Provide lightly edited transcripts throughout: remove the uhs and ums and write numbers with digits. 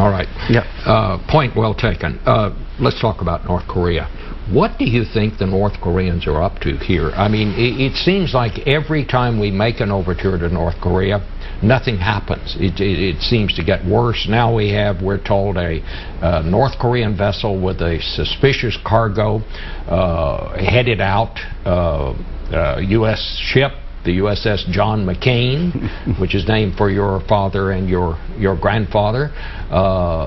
All right. Yep. Point well taken. Let's talk about North Korea. What do you think the North Koreans are up to here? I mean, it seems like every time we make an overture to North Korea, nothing happens. It seems to get worse. Now we're told, a North Korean vessel with a suspicious cargo headed out, U.S. ship, the USS John McCain, which is named for your father and your grandfather,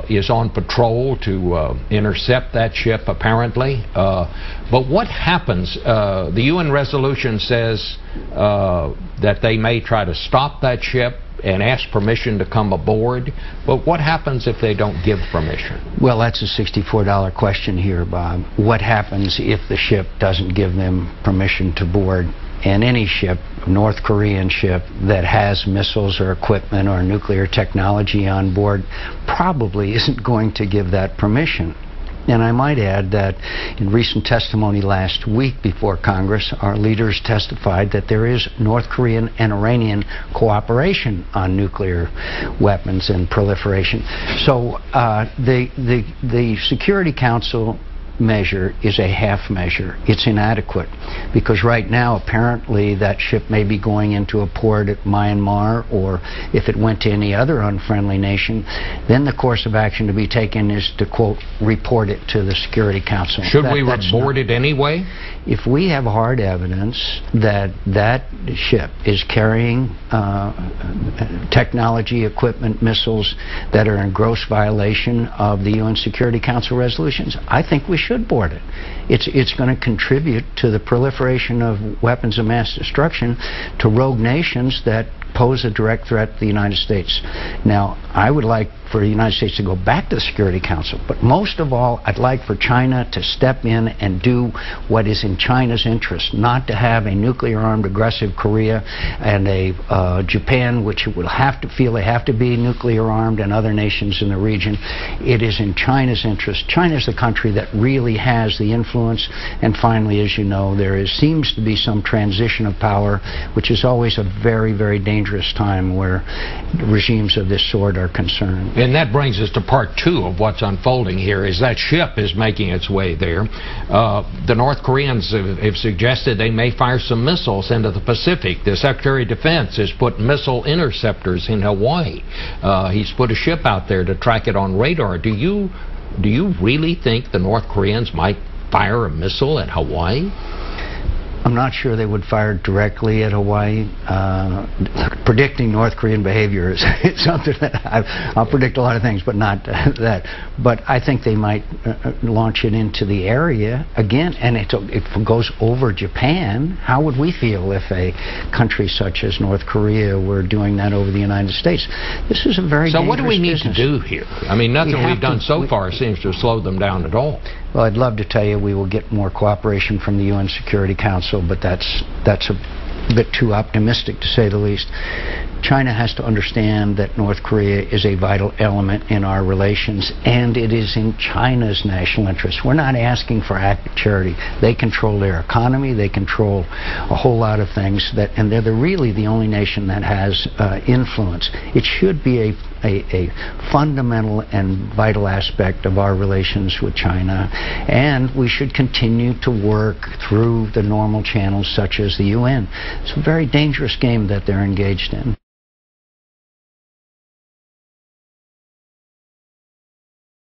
is on patrol to intercept that ship, apparently. But what happens? The UN resolution says that they may try to stop that ship and ask permission to come aboard. But what happens if they don't give permission? Well, that's a $64 question here, Bob. What happens if the ship doesn't give them permission to board? And any ship, North Korean ship, that has missiles or equipment or nuclear technology on board probably isn't going to give that permission. And I might add that in recent testimony last week before Congress, our leaders testified that there is North Korean and Iranian cooperation on nuclear weapons and proliferation. So the Security Council measure is a half measure. It's inadequate because right now apparently that ship may be going into a port at Myanmar, or if it went to any other unfriendly nation, then the course of action to be taken is to, quote, report it to the Security Council. Should we report it anyway? If we have hard evidence that that ship is carrying technology, equipment, missiles that are in gross violation of the UN Security Council resolutions, I think we should board it. It's going to contribute to the proliferation of weapons of mass destruction to rogue nations that pose a direct threat to the United States. Now, I would like for the United States to go back to the Security Council, but most of all, I'd like for China to step in and do what is in China's interest, not to have a nuclear-armed aggressive Korea and a Japan, which will have to feel they have to be nuclear-armed, and other nations in the region. It is in China's interest. China is the country that really has the influence, and finally, as you know, there seems to be some transition of power, which is always a very, very dangerous time where regimes of this sort are concerned. And that brings us to part two of what's unfolding here, is that ship is making its way there. The North Koreans have suggested they may fire some missiles into the Pacific. The Secretary of Defense has put missile interceptors in Hawaii. He's put a ship out there to track it on radar. Do you really think the North Koreans might fire a missile at Hawaii? I'm not sure they would fire directly at Hawaii. Predicting North Korean behavior is something that I'll predict a lot of things, but not that. But I think they might launch it into the area again, and if it goes over Japan, how would we feel if a country such as North Korea were doing that over the United States? This is a very dangerous business. So what do we need to do here? I mean, nothing we've done so far seems to have slowed them down at all. Well, I'd love to tell you we will get more cooperation from the UN Security Council, but that's a bit too optimistic, to say the least. China has to understand that North Korea is a vital element in our relations, and it is in China's national interest. We're not asking for act of charity. They control their economy, they control a whole lot of things, and they're really the only nation that has influence. It should be a fundamental and vital aspect of our relations with China, and we should continue to work through the normal channels such as the UN. It's a very dangerous game that they're engaged in.